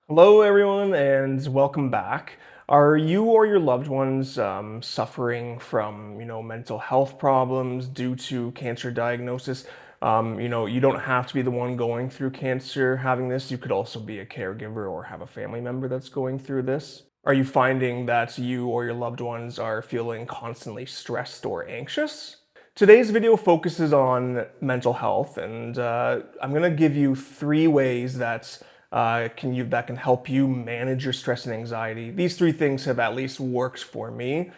Hello, everyone, and welcome back. Are you or your loved ones suffering from, mental health problems due to cancer diagnosis? You don't have to be the one going through cancer having this. You could also be a caregiver or have a family member that's going through this. Are you finding that you or your loved ones are feeling constantly stressed or anxious? Today's video focuses on mental health, and I'm going to give you three ways that can help you manage your stress and anxiety. These three things have at least worked for me,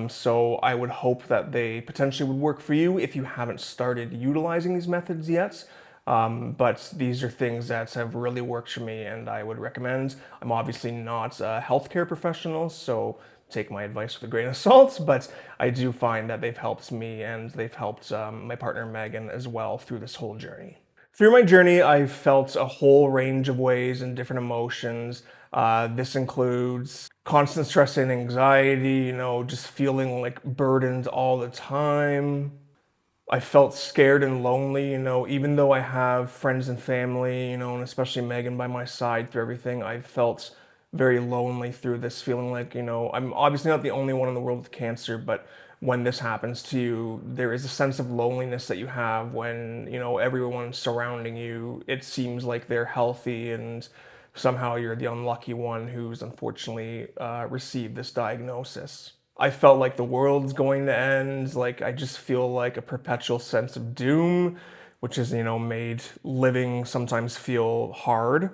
so I would hope that they potentially would work for you if you haven't started utilizing these methods yet. But these are things that have really worked for me, and I would recommend. I'm obviously not a healthcare professional, so take my advice with a grain of salt, but I do find that they've helped me and they've helped my partner Megan as well through this whole journey. Through my journey, I've felt a whole range of ways and different emotions. This includes constant stress and anxiety, just feeling like burdened all the time. I felt scared and lonely, even though I have friends and family, and especially Megan by my side through everything, I felt very lonely through this, feeling like, I'm obviously not the only one in the world with cancer, but when this happens to you, there is a sense of loneliness that you have when, everyone surrounding you, it seems like they're healthy and somehow you're the unlucky one who's unfortunately received this diagnosis. I felt like the world's going to end. Like, I just feel like a perpetual sense of doom, which has, made living sometimes feel hard.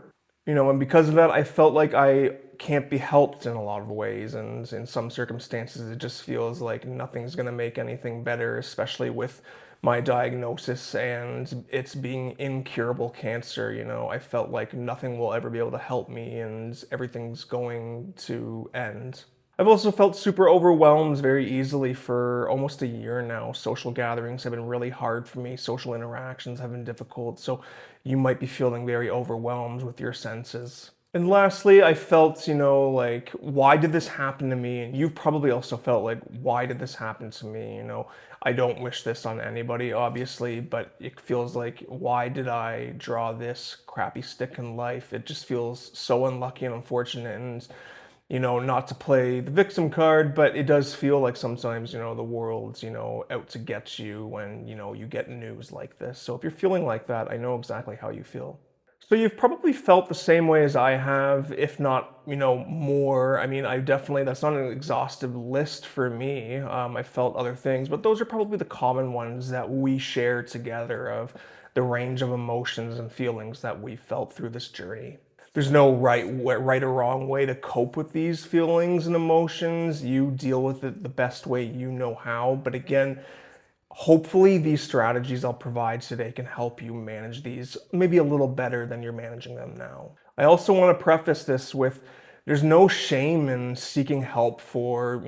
And because of that, I felt like I can't be helped in a lot of ways. And in some circumstances, it just feels like nothing's going to make anything better, especially with my diagnosis and it's being incurable cancer. I felt like nothing will ever be able to help me and everything's going to end. I've also felt super overwhelmed very easily for almost a year now. Social gatherings have been really hard for me. Social interactions have been difficult. So you might be feeling very overwhelmed with your senses. And lastly, I felt, like, why did this happen to me? And you've probably also felt like, why did this happen to me? I don't wish this on anybody, obviously, but it feels like, why did I draw this crappy stick in life? It just feels so unlucky and unfortunate. And not to play the victim card, but it does feel like sometimes, the world's, out to get you when, you get news like this. So if you're feeling like that, I know exactly how you feel. So you've probably felt the same way as I have, if not, more. I mean, that's not an exhaustive list for me. I felt other things, but those are probably the common ones that we share together of the range of emotions and feelings that we felt through this journey. There's no right or wrong way to cope with these feelings and emotions. You deal with it the best way you know how. But again, hopefully these strategies I'll provide today can help you manage these maybe a little better than you're managing them now. I also want to preface this with there's no shame in seeking help for,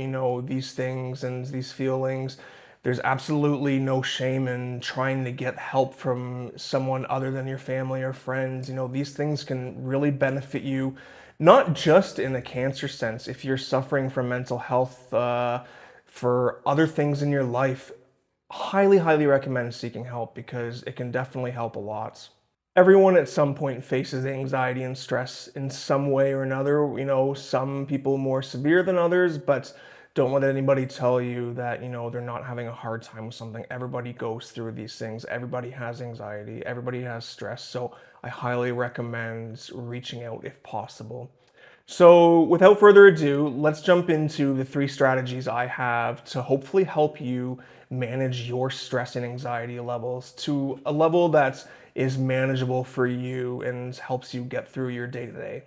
these things and these feelings. There's absolutely no shame in trying to get help from someone other than your family or friends. These things can really benefit you, not just in a cancer sense. If you're suffering from mental health, for other things in your life, highly, highly recommend seeking help because it can definitely help a lot. Everyone at some point faces anxiety and stress in some way or another. Some people more severe than others, but don't let anybody tell you that, they're not having a hard time with something. Everybody goes through these things. Everybody has anxiety. Everybody has stress. So I highly recommend reaching out if possible. So, without further ado, let's jump into the three strategies I have to hopefully help you manage your stress and anxiety levels to a level that is manageable for you and helps you get through your day to day.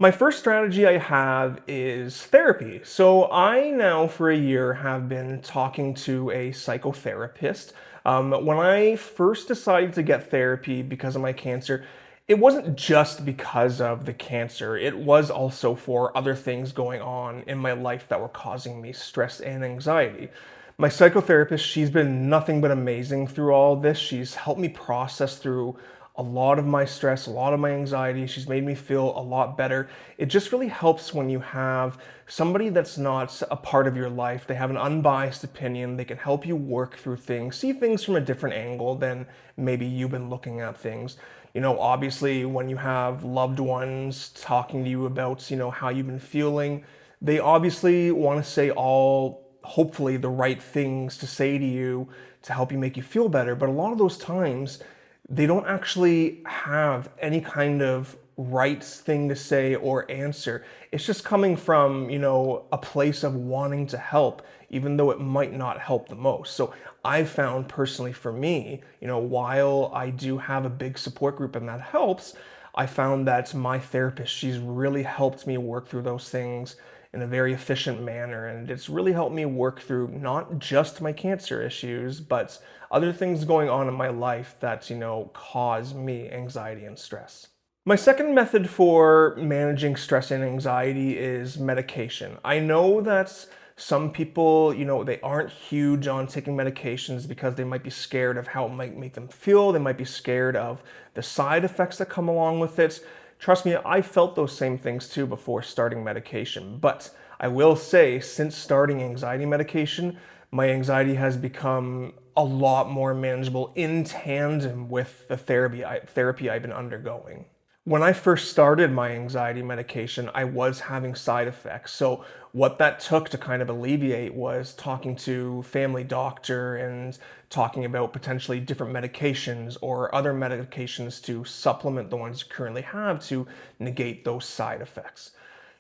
My first strategy I have is therapy. So, I now for a year have been talking to a psychotherapist. When I first decided to get therapy because of my cancer, it wasn't just because of the cancer, it was also for other things going on in my life that were causing me stress and anxiety. My psychotherapist, she's been nothing but amazing through all of this. She's helped me process through a lot of my stress, a lot of my anxiety. She's made me feel a lot better. It just really helps when you have somebody that's not a part of your life. They have an unbiased opinion. They can help you work through things, see things from a different angle than maybe you've been looking at things. Obviously, when you have loved ones talking to you about, how you've been feeling, they obviously want to say all, hopefully, the right things to say to you to help you make you feel better. But a lot of those times, they don't actually have any kind of right thing to say or answer. It's just coming from, a place of wanting to help, even though it might not help the most. So I've found personally for me, while I do have a big support group and that helps, I found that my therapist, she's really helped me work through those things in a very efficient manner. And it's really helped me work through not just my cancer issues, but other things going on in my life that, cause me anxiety and stress. My second method for managing stress and anxiety is medication. I know that some people, they aren't huge on taking medications because they might be scared of how it might make them feel. They might be scared of the side effects that come along with it. Trust me, I felt those same things too before starting medication. But I will say, since starting anxiety medication, my anxiety has become a lot more manageable in tandem with the therapy I've been undergoing. When I first started my anxiety medication, I was having side effects. So what that took to kind of alleviate was talking to family doctor and talking about potentially different medications or other medications to supplement the ones you currently have to negate those side effects.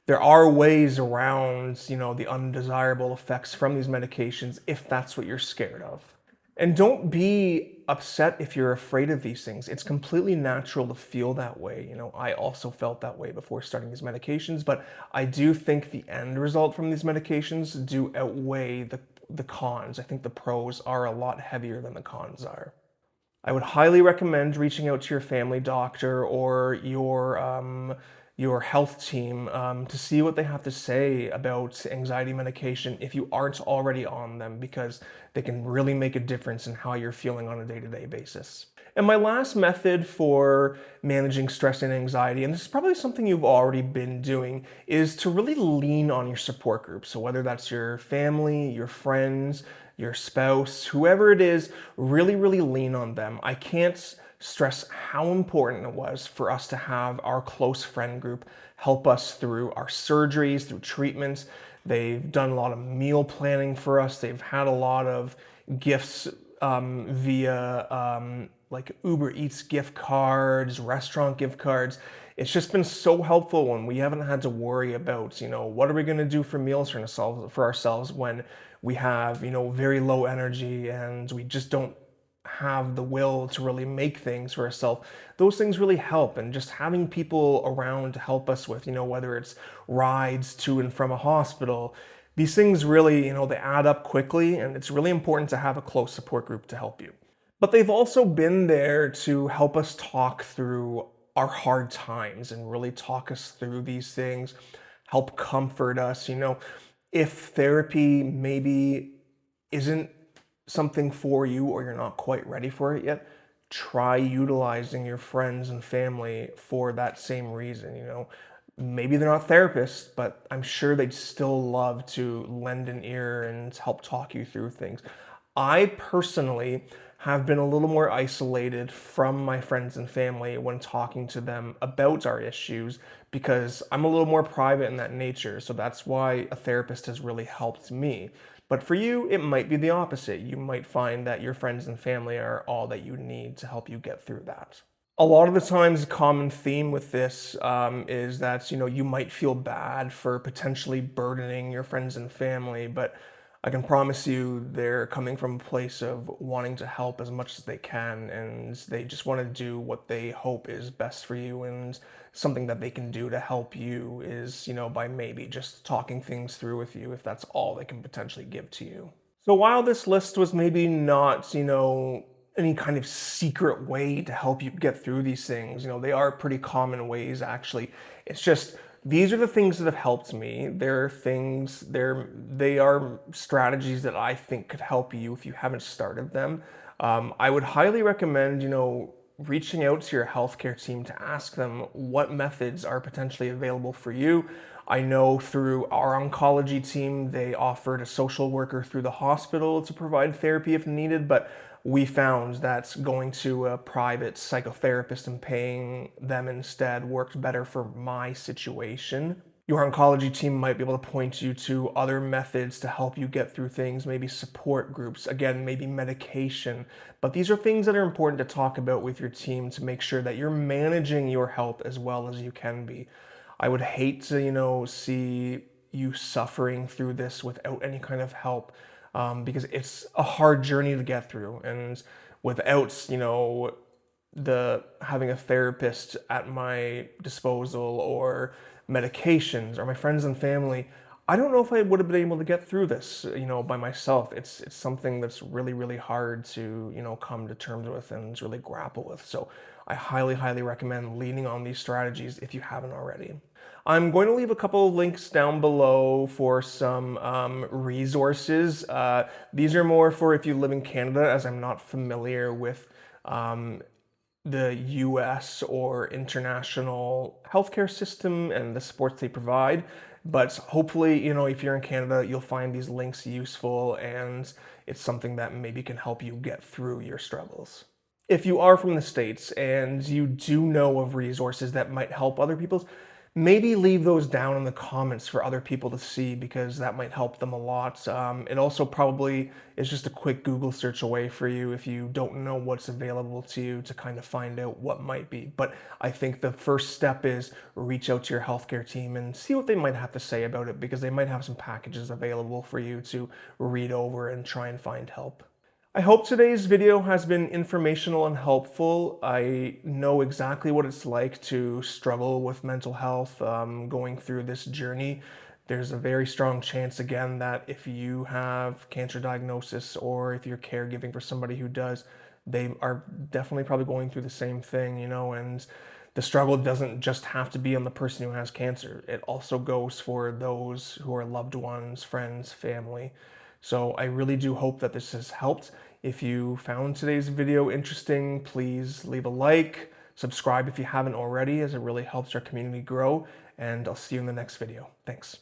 There are ways around, the undesirable effects from these medications if that's what you're scared of. And don't be upset if you're afraid of these things. It's completely natural to feel that way. I also felt that way before starting these medications, but I do think the end result from these medications do outweigh the cons. I think the pros are a lot heavier than the cons are. I would highly recommend reaching out to your family doctor or your health team to see what they have to say about anxiety medication if you aren't already on them, because they can really make a difference in how you're feeling on a day-to-day basis. And my last method for managing stress and anxiety, and this is probably something you've already been doing, is to really lean on your support group. So whether that's your family, your friends, your spouse, whoever it is, really, really lean on them. I can't stress how important it was for us to have our close friend group help us through our surgeries, through treatments. They've done a lot of meal planning for us. They've had a lot of gifts via like Uber Eats gift cards, restaurant gift cards. It's just been so helpful when we haven't had to worry about, what are we going to do for meals for ourselves when we have, very low energy and we just don't have the will to really make things for ourselves. Those things really help, and just having people around to help us with, whether it's rides to and from a hospital, these things really, they add up quickly, and it's really important to have a close support group to help you. But they've also been there to help us talk through our hard times and really talk us through these things, help comfort us. If therapy maybe isn't something for you or you're not quite ready for it yet, try utilizing your friends and family for that same reason. Maybe they're not therapists, but I'm sure they'd still love to lend an ear and help talk you through things. I personally have been a little more isolated from my friends and family when talking to them about our issues because I'm a little more private in that nature. So that's why a therapist has really helped me. But for you, it might be the opposite. You might find that your friends and family are all that you need to help you get through that. A lot of the times, a common theme with this is that you might feel bad for potentially burdening your friends and family, but I can promise you they're coming from a place of wanting to help as much as they can, and they just want to do what they hope is best for you, and something that they can do to help you is, by maybe just talking things through with you if that's all they can potentially give to you. So while this list was maybe not, any kind of secret way to help you get through these things, they are pretty common ways actually. It's just these are the things that have helped me. They are strategies that I think could help you if you haven't started them. I would highly recommend, reaching out to your healthcare team to ask them what methods are potentially available for you. I know through our oncology team, they offered a social worker through the hospital to provide therapy if needed, but we found that going to a private psychotherapist and paying them instead worked better for my situation. Your oncology team might be able to point you to other methods to help you get through things, maybe support groups, again, maybe medication. But these are things that are important to talk about with your team to make sure that you're managing your health as well as you can be. I would hate to, see you suffering through this without any kind of help, because it's a hard journey to get through. And without, the having a therapist at my disposal or medications or my friends and family, I don't know if I would have been able to get through this, by myself. It's something that's really, really hard to, come to terms with and really grapple with. So I highly, highly recommend leaning on these strategies if you haven't already. I'm going to leave a couple of links down below for some resources. These are more for if you live in Canada, as I'm not familiar with the US or international healthcare system and the supports they provide. But hopefully, if you're in Canada, you'll find these links useful and it's something that maybe can help you get through your struggles. If you are from the States and you do know of resources that might help other people, maybe leave those down in the comments for other people to see because that might help them a lot. It also probably is just a quick Google search away for you if you don't know what's available to you to kind of find out what might be. But I think the first step is reach out to your healthcare team and see what they might have to say about it because they might have some packages available for you to read over and try and find help. I hope today's video has been informational and helpful. I know exactly what it's like to struggle with mental health going through this journey. There's a very strong chance, again, that if you have cancer diagnosis or if you're caregiving for somebody who does, they are definitely probably going through the same thing, and the struggle doesn't just have to be on the person who has cancer. It also goes for those who are loved ones, friends, family. So I really do hope that this has helped. If you found today's video interesting, please leave a like, subscribe if you haven't already, as it really helps our community grow, and I'll see you in the next video. Thanks.